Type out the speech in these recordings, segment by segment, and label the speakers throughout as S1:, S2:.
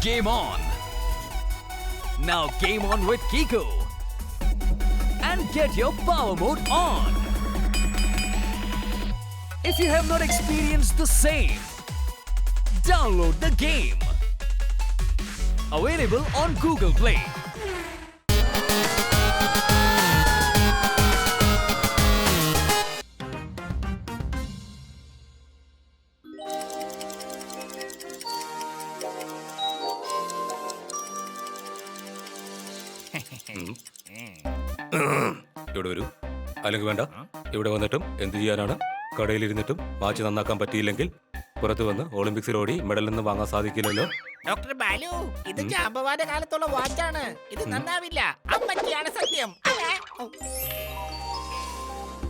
S1: Game on! Now game on with Kiko! And get your power mode on! If you have not experienced the same, download the game! Available on Google Play.
S2: ഇവിടെ വരൂ. അല്ലെങ്കിൽ വേണ്ട, ഇവിടെ വന്നിട്ടും എന്ത് ചെയ്യാനാണ്? കടയിലിരുന്നിട്ടും watch നന്നാക്കാൻ പറ്റിയില്ലെങ്കിൽ പുറത്തു വന്ന് ഒളിമ്പിക്സിൽ ഓടി മെഡലൊന്നും വാങ്ങാൻ സാധിക്കില്ലല്ലോ.
S3: ഡോക്ടർ ബാലു, ഇത് ജാമ്പവാന്റെ കാലത്തുള്ള വാച്ചാണ്. ഇത് നന്നാവില്ല. അമ്മച്ചിയാണ് സത്യം.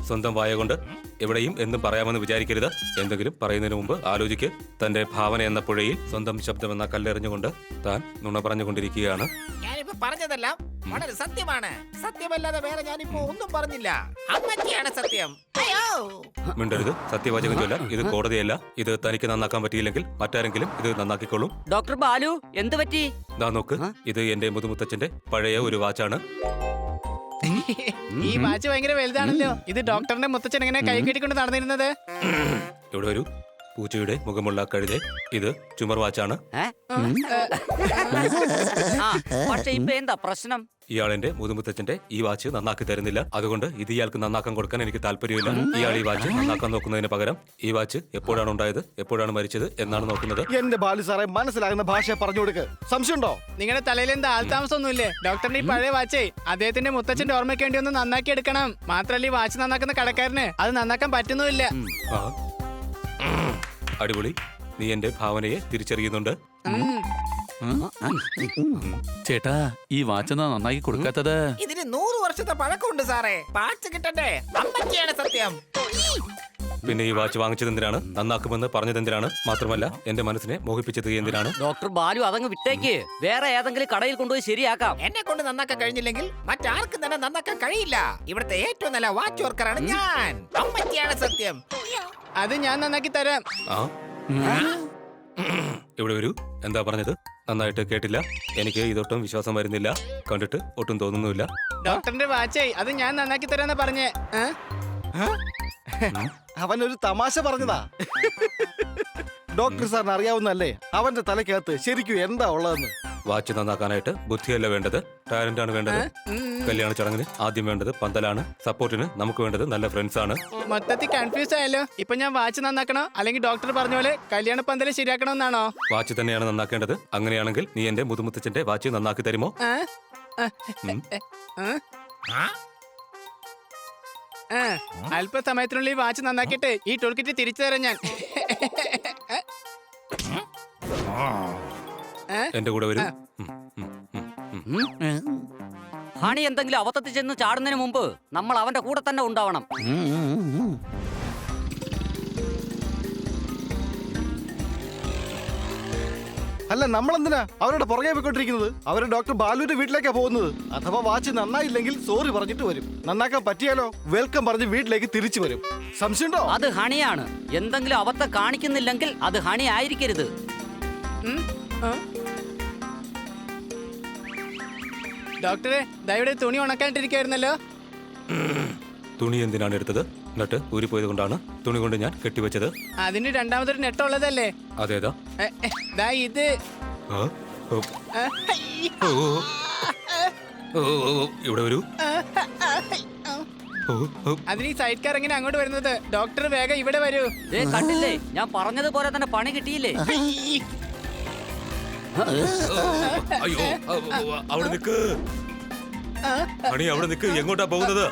S2: സ്വന്തം വായ കൊണ്ട് എവിടെയും എന്തും പറയാമെന്ന് വിചാരിക്കരുത്. എന്തെങ്കിലും പറയുന്നതിന് മുമ്പ് ആലോചിക്ക്. തന്റെ ഭാവന എന്ന പുഴയിൽ സ്വന്തം ശബ്ദമെന്ന കല്ലെറിഞ്ഞുകൊണ്ട് താൻ നുണ പറഞ്ഞുകൊണ്ടിരിക്കുകയാണ്.
S3: ഞാനിപ്പോ പറഞ്ഞതെല്ലാം വളരെ സത്യമാണ്. സത്യമല്ലാതെ വേറെ ഞാനിപ്പോ ഒന്നും പറഞ്ഞില്ല. അമ്മച്ചിയാണ് സത്യം. അയ്യോ,
S2: മിണ്ടരുത്. സത്യവാചകം ചൊല്ല. ഇത് കോടതിയല്ല. ഇത് തനിക്ക് നന്നാക്കാൻ പറ്റിയില്ലെങ്കിൽ മറ്റാരെങ്കിലും ഇത് നന്നാക്കിക്കൊള്ളും.
S4: ഡോക്ടർ ബാലു, എന്ത് പറ്റി?
S2: ദാ നോക്ക്, ഇത് എന്റെ മുതുമുത്തച്ഛന്റെ പഴയ ഒരു വാച്ചാണ്.
S5: ഈ വാച്ച് ഭയങ്കര വലുതാണല്ലോ. ഇത് ഡോക്ടറിന്റെ മുത്തച്ഛൻ എങ്ങനെ കൈ കെട്ടിക്കൊണ്ട് നടന്നിരുന്നത്?
S2: ഇവിടെ വരൂ. പൂച്ചയുടെ മുഖമുള്ള കഴുതെ. ഇത് ചുമർ വാച്ചാണ്.
S4: പക്ഷെ ഇപ്പൊ എന്താ പ്രശ്നം?
S2: ഇയാളെന്റെ മുതുമുത്തച്ഛന്റെ ഈ വാച്ച് നന്നാക്കി തരുന്നില്ല. അതുകൊണ്ട് ഇത് ഇയാൾക്ക് നന്നാക്കാൻ കൊടുക്കാൻ എനിക്ക് താല്പര്യമില്ല. ഇയാൾ ഈ വാച്ച് നന്നാക്കാൻ നോക്കുന്നതിന് പകരം ഈ വാച്ച് എപ്പോഴാണ് ഉണ്ടായത്, എപ്പോഴാണ് മരിച്ചത് എന്നാണ് നോക്കുന്നത്.
S6: എന്റെ ബാലു സാറേ, മനസ്സിലാകുന്ന ഭാഷ പറഞ്ഞു കൊടുക്ക്. സംശയമുണ്ടോ?
S5: നിങ്ങളുടെ തലയിൽ എന്താ ആൾതാമസമൊന്നുമില്ലേ? ഡോക്ടറിന്റെ ഈ പഴയ വാച്ചേ അദ്ദേഹത്തിന്റെ മുത്തച്ഛന്റെ ഓർമ്മയ്ക്ക് വേണ്ടി ഒന്ന് നന്നാക്കി എടുക്കണം. മാത്രല്ല ഈ വാച്ച് നന്നാക്കുന്ന കടക്കാരന് അത് നന്നാക്കാൻ പറ്റുന്നുമില്ല.
S2: ആ, അടിപൊളി. നീ എന്റെ ഭാവനയെ തിരിച്ചറിയുന്നുണ്ട്.
S7: ചേട്ടാ, ഈ വാച്ചെന്നാ നന്നാക്കി കൊടുക്കാത്തത്?
S3: ഇതിന് 100 വർഷത്തെ പഴക്കമുണ്ട് സാറേ. പാച്ച് കിട്ടണ്ടേ? അമ്മച്ചിയാണ് സത്യം.
S2: പിന്നെ ഈ വാച്ച് വാങ്ങിച്ചത് എന്തിനാണ്? നന്നാക്കുമെന്ന് പറഞ്ഞത് എന്തിനാണ്? മാത്രമല്ല എന്റെ മനസ്സിനെ മോഹിപ്പിച്ചത് എന്തിനാണ്?
S4: ഡോക്ടർ ബാലു, അതങ്ങ് വിട്ടേക്ക്. വേറെ ഏതെങ്കിലും കടയിൽ കൊണ്ടുപോയി ശരിയാക്കാം.
S3: എന്നെ കൊണ്ട് നന്നാക്കാൻ കഴിഞ്ഞില്ലെങ്കിൽ മറ്റാർക്കും തന്നെ നന്നാക്കാൻ കഴിയില്ല. ഇവിടുത്തെ ഏറ്റവും നല്ല വാച്ച് വർക്കറാണ് ഞാൻ. അമ്മച്ചിയാണ് സത്യം.
S5: അത് ഞാൻ നന്നാക്കി തരാം.
S2: ആ, ഇവിടെ വരൂ. എന്താ പറഞ്ഞത്? നന്നായിട്ട് കേട്ടില്ല. എനിക്ക് ഇതൊട്ടും വിശ്വാസം വരുന്നില്ല. കണ്ടിട്ട് ഒട്ടും തോന്നുന്നുമില്ല.
S5: ഡോക്ടറിന്റെ വാച്ചേ, അത് ഞാൻ നന്നാക്കി തരാന്നാ പറഞ്ഞേ.
S6: അവനൊരു തമാശ പറഞ്ഞതാ. ഡോക്ടർ സാറിന് അറിയാവുന്നല്ലേ അവന്റെ തലക്കകത്ത് ശരിക്കും എന്താ ഉള്ളതെന്ന്.
S2: വാച്ച് നന്നാക്കാനായിട്ട് ബുദ്ധിയല്ല വേണ്ടത്, ടാലന്റ് ആണ് വേണ്ടത്. കല്യാണ ചടങ്ങിന് ആദ്യം വേണ്ടത് പന്തലാണ്. സപ്പോർട്ടിന് നമുക്ക് വേണ്ടത് നല്ല ഫ്രണ്ട്സ് ആണ്.
S5: മൊത്തത്തിൽ കൺഫ്യൂസ് ആയല്ലോ. ഇപ്പൊ ഞാൻ വാച്ച് നന്നാക്കണോ അല്ലെങ്കിൽ ഡോക്ടർ പറഞ്ഞ പോലെ കല്യാണ പന്തല് ശരിയാക്കണമെന്നാണോ?
S2: വാച്ച് തന്നെയാണ് നന്നാക്കേണ്ടത്. അങ്ങനെയാണെങ്കിൽ നീ എന്റെ മുതുമുത്തച്ഛന്റെ വാച്ച് നന്നാക്കി തരുമോ?
S5: അല്പസമയത്തിനുള്ളിൽ വാച്ച് നന്നാക്കിയിട്ട് ഈ ടൂൾ കിറ്റ് തിരിച്ചു തരാം ഞാൻ.
S2: എന്റെ കൂടെ വരൂ.
S4: ഹണി എന്തെങ്കിലും അബദ്ധത്തിൽ ചെന്ന് ചാടുന്നതിന് മുമ്പ് നമ്മൾ അവന്റെ കൂടെ തന്നെ ഉണ്ടാവണം.
S6: അല്ല, നമ്മളെന്തിനാ അവരുടെ പുറകെ പോയിക്കൊണ്ടിരിക്കുന്നത്? അവര് ഡോക്ടർ ബാലുവിന്റെ വീട്ടിലേക്കാ പോകുന്നത്. അഥവാ വാച്ച് നന്നായില്ലെങ്കിൽ സോറി പറഞ്ഞിട്ട് വരും. നന്നാക്കാൻ പറ്റിയാലോ വെൽക്കം പറഞ്ഞ് വീട്ടിലേക്ക് തിരിച്ചു വരും. സംശയമുണ്ടോ?
S4: അത് ഹണിയാണ്. എന്തെങ്കിലും അബദ്ധം കാണിക്കുന്നില്ലെങ്കിൽ അത് ഹണി ആയിരിക്കരുത്.
S5: ഡോക്ടറെ, ദയവിടെ തുണി ഉണക്കാണ്ടിരിക്കായിരുന്നല്ലോ.
S2: തുണി എന്തിനാണ് എടുത്തത്? എന്നിട്ട് ഊരിപ്പോയത് കൊണ്ടാണ് തുണി കൊണ്ട് ഞാൻ കെട്ടിവെച്ചത്.
S5: അതിന് രണ്ടാമതൊരു നെട്ടുള്ളതല്ലേ?
S2: അതേതാ?
S5: ദാ ഇത്.
S2: ആ? ഓ. ഓ. ഓ, ഇവിടെ വരൂ. ഓ, ഓ.
S5: അതിന് ഈ സൈഡ് കാർ എങ്ങനെ അങ്ങോട്ട് വരുന്നത്? ഡോക്ടർ വേഗം ഇവിടെ വരൂ.
S4: കണ്ടില്ലേ, ഞാൻ പറഞ്ഞതുപോലെ തന്നെ പണി കിട്ടിയില്ലേ?
S2: അയ്യോ, അവിടെ നിക്ക്. മണി, അവിടെ നിക്ക്. എങ്ങോട്ടാ പോകുന്നത്?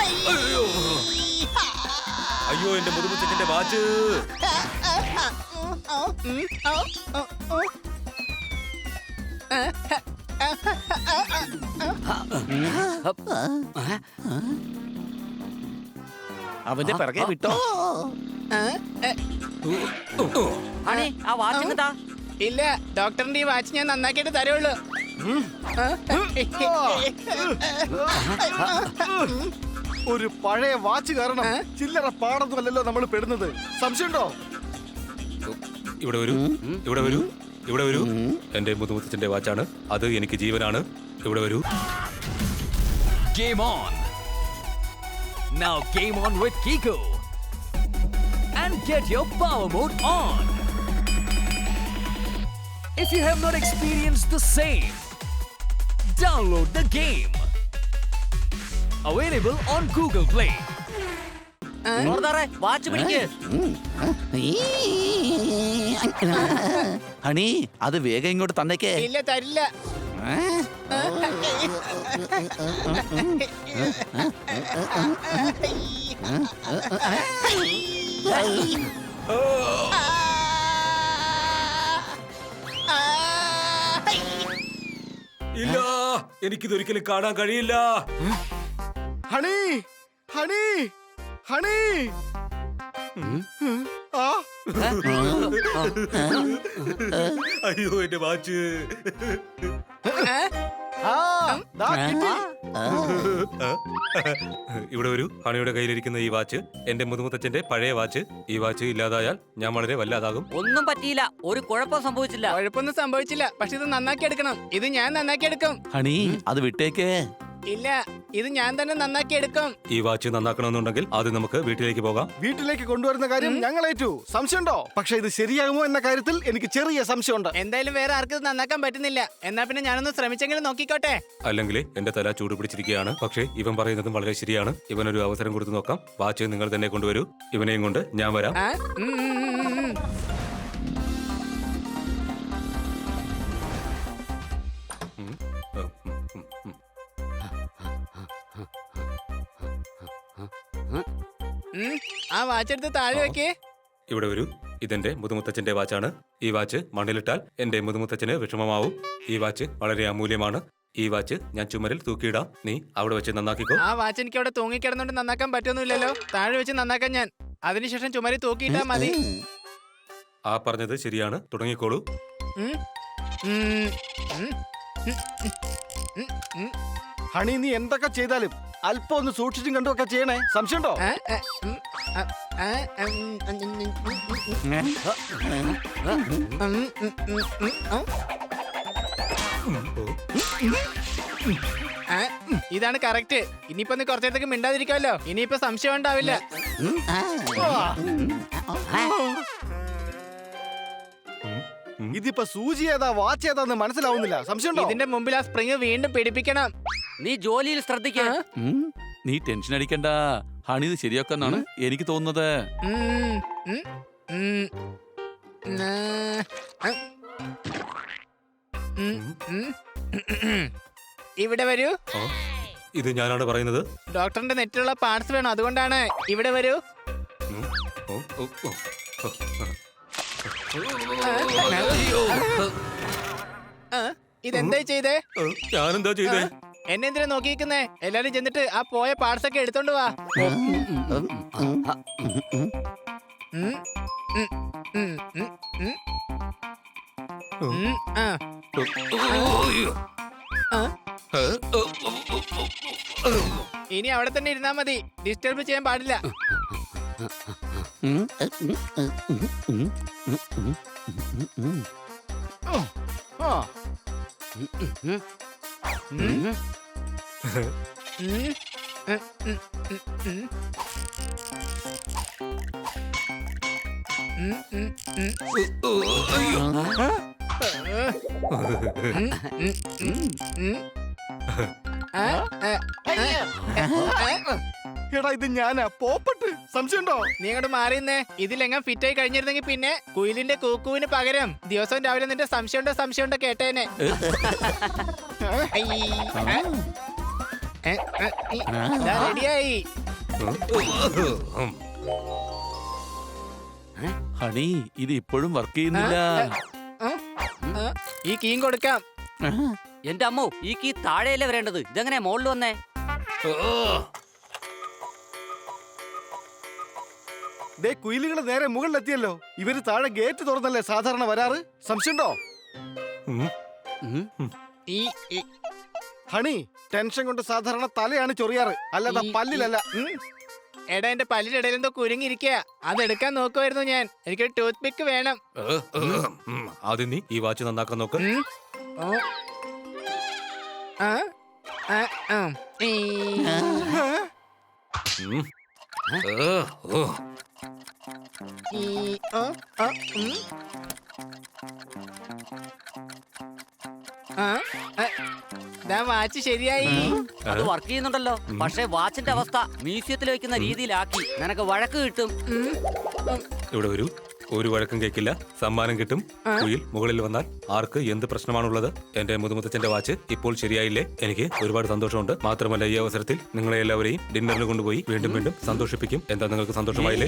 S2: അയ്യോ, അയ്യോ, എന്റെ മുതുമുത്തച്ഛന്റെ വാച്ച്.
S6: അവന്റെ പിറകെ വിട്ടോ?
S4: ഹണി, ആ വാച്ച് താ.
S5: ഇല്ല, ഡോക്ടറിന്റെ ഈ വാച്ച് ഞാൻ നന്നാക്കിയിട്ട് തരുള്ളൂ.
S6: ഒരു പഴയ വാച്ച് കാരണം ചില്ലറ പാടൊന്നുമല്ലല്ലോ നമ്മൾ പെടുന്നത്. സംശയമുണ്ടോ?
S2: ഇവിടെ വരൂ, ഇവിടെ വരൂ, ഇവിടെ വരൂ. എന്റെ മുതുമുത്തച്ഛന്റെ വാച്ചാണ്, അത് എനിക്ക് ജീവനാണ്. ഇവിടെ വരൂ.
S1: Game on! Now game on with Kiko. And get your power mode on. If you have not experienced the same, download the game. Available on Google Play.
S4: Watch പിടിക്ക്.
S7: ഹണി അത് വേഗം ഇങ്ങോട്ട് തന്നേക്കേ.
S5: ഇല്ല തരില്ല.
S2: ഇല്ല, എനിക്കിതൊരിക്കലും കാണാൻ കഴിയില്ല.
S6: ഹണി ഹണി ഹണി ആ
S2: അയ്യോ, എന്റെ വാച്ച്.
S6: ആ, ദാ കിട്ടി.
S2: ഇവിടെ വരൂ. ഹണിയുടെ കയ്യിലിരിക്കുന്ന ഈ വാച്ച് എന്റെ മുതുമുത്തച്ഛന്റെ പഴയ വാച്ച്. ഈ വാച്ച് ഇല്ലാതായാൽ ഞാൻ വളരെ വല്ലാതാകും.
S4: ഒന്നും പറ്റിയില്ല, ഒരു കുഴപ്പം സംഭവിച്ചില്ല.
S5: കുഴപ്പമൊന്നും സംഭവിച്ചില്ല. പക്ഷെ ഇത് നന്നാക്കി എടുക്കണം. ഇത് ഞാൻ നന്നാക്കി എടുക്കും.
S7: ഹണി അത് വിട്ടേക്കേ.
S5: ഇല്ല, ഇത് ഞാൻ തന്നെ നന്നാക്കി എടുക്കും.
S2: ഈ വാച്ച് നന്നാക്കണമെന്നുണ്ടെങ്കിൽ ആദ്യം നമുക്ക് വീട്ടിലേക്ക് പോകാം.
S6: വീട്ടിലേക്ക് കൊണ്ടുവരുന്ന കാര്യം ഞങ്ങൾ ഏറ്റു. സംശയമുണ്ടോ? പക്ഷെ ഇത് ശരിയാകുമോ എന്ന കാര്യത്തിൽ എനിക്ക് ചെറിയ സംശയമുണ്ട്.
S5: എന്തായാലും വേറെ ആർക്കും ഇത് നന്നാക്കാൻ പറ്റുന്നില്ല. എന്നാ പിന്നെ ഞാനൊന്ന് ശ്രമിച്ചെങ്കിലും നോക്കിക്കോട്ടെ.
S2: അല്ലെങ്കിൽ എന്റെ തല ചൂട് പിടിച്ചിരിക്കുകയാണ്. പക്ഷേ ഇവൻ പറയുന്നതും വളരെ ശരിയാണ്. ഇവനൊരു അവസരം കൊടുത്തു നോക്കാം. വാച്ച് നിങ്ങൾ തന്നെ കൊണ്ടുവരൂ. ഇവനെയും കൊണ്ട് ഞാൻ വരാം.
S5: ആ? ഉം, ഉം, ഉം, ഉം. ഉം, ആ വാച്ചെടുത്ത് താഴെ വെക്കേ.
S2: ഇവിടെ വരൂ. ഇതെന്റെ മുതുമുത്തച്ഛന്റെ വാച്ചാണ്. ഈ വാച്ച് മണ്ണിലിട്ടാൽ എന്റെ മുതുമുത്തച്ഛന് വിഷമമാവും. ഈ വാച്ച് വളരെ അമൂല്യമാണ്. ഈ വാച്ച് ഞാൻ ചുമരിൽ തൂക്കിയിടാം. നീ അവിടെ വെച്ച് നന്നാക്കിക്കോ.
S5: ആ വാച്ച് എനിക്ക് അവിടെ തൂങ്ങിക്കിടന്നോണ്ട് നന്നാക്കാൻ പറ്റൊന്നുമില്ലല്ലോ. താഴെ വെച്ച് നന്നാക്കാൻ ഞാൻ. അതിനുശേഷം ചുമരി തൂക്കിയിട്ടാ മതി.
S2: ആ പറഞ്ഞത് ശരിയാണ്. തുടങ്ങിക്കോളൂ.
S5: ഉം, ഉം, ഉം, ഉം, ഉം.
S6: ഹണി നീ എന്തൊക്കെ ചെയ്താലും അല്പം ഒന്ന് സൂക്ഷിച്ചും കണ്ടുമൊക്കെ ചെയ്യണേ. സംശയമുണ്ടോ?
S5: ആ, ആ, ഉം, ആ, ആ, ഉം, ഉം, ഉം, ഉം, ആ, ഇതാണ് കറക്റ്റ്. ഇനിയിപ്പോ നീ കുറച്ചേരത്തേക്ക് മിണ്ടാതിരിക്കാമല്ലോ. ഇനിയിപ്പോ സംശയം ഉണ്ടാവില്ല.
S6: ഇതിപ്പോ സൂചി ഏതാ വാച്ച് ഏതാന്ന് മനസ്സിലാവുന്നില്ല. സംശയമുണ്ടോ?
S5: ഇതിന്റെ മുമ്പിൽ ആ സ്പ്രിങ് വീണ്ടും പിടിപ്പിക്കണം.
S4: നീ ജോലിയിൽ ശ്രദ്ധിക്ക.
S7: നീ ടെൻഷൻ അടിക്കണ്ട. ഹണി ഇത് ശരിയാക്കാന്നാണ് എനിക്ക് തോന്നുന്നത്.
S5: ഉം, ഉം, ഉം, ഉം, ഉം. ഇവിടെ വരൂ.
S2: ആ, ഇത് ഞാനാണ് പറയുന്നത്.
S5: ഡോക്ടറിന്റെ നെറ്റിലുള്ള പാർട്സ് വേണം, അതുകൊണ്ടാണ്. ഇവിടെ വരൂ.
S2: ഉം. ഓ, ഓ, ഓ.
S5: ആ, ഇതെന്തായി ചെയ്തേ?
S2: ഞാനെന്താ ചെയ്തേ?
S5: എന്നെ എന്തിനാ നോക്കിയിരിക്കുന്നേ? എല്ലാരും ചെന്നിട്ട് ആ പോയ പാർട്സ് ഒക്കെ എടുത്തോണ്ട് വാ. ഉം, ഉം, ഉം, ഉം, ഉം. ഉം, ആ. ആ, ഇനി അവിടെ തന്നെ ഇരുന്നാ മതി. ഡിസ്റ്റർബ് ചെയ്യാൻ പാടില്ല.
S6: ആ,
S5: ഉം, ഉം, ഉം, ഉം, ഉം. ഉം, ഉം, ഉം. ആ, ആ,
S6: എടാ ഇത് ഞാനാ പോപ്പട്ട്. സംശയമുണ്ടോ?
S5: നീ അങ്ങോട്ട് മാറിയുന്നേ. ഇതിലെങ്ങാൻ ഫിറ്റായി കഴിഞ്ഞിരുന്നെങ്കിൽ പിന്നെ കുയിലിന്റെ കൂക്കുവിന് പകരം ദിവസവും രാവിലെ നിന്റെ സംശയമുണ്ടോ കേട്ടേനെ. റെഡിയായി.
S7: ഹണി ഇത് ഇപ്പോഴും വർക്ക് ചെയ്യുന്നില്ല.
S5: ഈ കീം കൊടുക്കാം.
S4: എന്റെ അമ്മോ, ഈ കീ താഴെയല്ലേ വരേണ്ടത്. ഇതെങ്ങനെ മുകളിൽ വന്നേ?
S6: ദേ കുയിലുകൾ നേരെ മുകളിലെത്തിയല്ലോ. ഇവര് താഴെ ഗേറ്റ് തുറന്നല്ലേ സാധാരണ വരാറ്. സംശയമുണ്ടോ?
S5: ഈ
S6: ഹണി ടെൻഷൻ കൊണ്ട് സാധാരണ തലയാണ് ചൊറിയാറ്, അല്ലാതെ പല്ലിലല്ല.
S5: എടാ എന്റെ പല്ലിന്റെ ഇടയിൽ എന്തോ കുരുങ്ങിയിരിക്കുക. അതെടുക്കാൻ നോക്കുമായിരുന്നു ഞാൻ. എനിക്കൊരു ടൂത്ത് പിക്ക് വേണം.
S2: ആദ്യം നീ ഈ വാച്ച് നന്നാക്കാൻ നോക്ക്.
S5: ഓ. ആ, ആ, ആ. ഈ.
S2: ഉം.
S5: ഈ. ഓ, ഓ, ഉം. ആ, ആ. ദാ വാച്ച് ശരിയായി.
S4: അത് വർക്ക് ചെയ്യുന്നുണ്ടല്ലോ. പക്ഷേ വാച്ചിന്റെ അവസ്ഥ മ്യൂസിയത്തിൽ വെക്കുന്ന രീതിയിലാക്കി. നിനക്ക് വഴക്ക് കിട്ടും.
S2: ഇവിടെ ഒരു വഴക്കം കേൾക്കില്ല. സമ്മാനം കിട്ടും. കുയിൽ മുകളിൽ വന്നാൽ ആർക്ക് എന്ത് പ്രശ്നമാണുള്ളത്? എന്റെ മുതുമുത്തച്ഛന്റെ വാച്ച് ഇപ്പോൾ ശരിയായില്ലേ? എനിക്ക് ഒരുപാട് സന്തോഷമുണ്ട്. മാത്രമല്ല ഈ അവസരത്തിൽ നിങ്ങളെ എല്ലാവരെയും ഡിന്നറിന് കൊണ്ടുപോയി വീണ്ടും വീണ്ടും സന്തോഷിപ്പിക്കും. എന്താ നിങ്ങൾക്ക് സന്തോഷമായില്ലേ?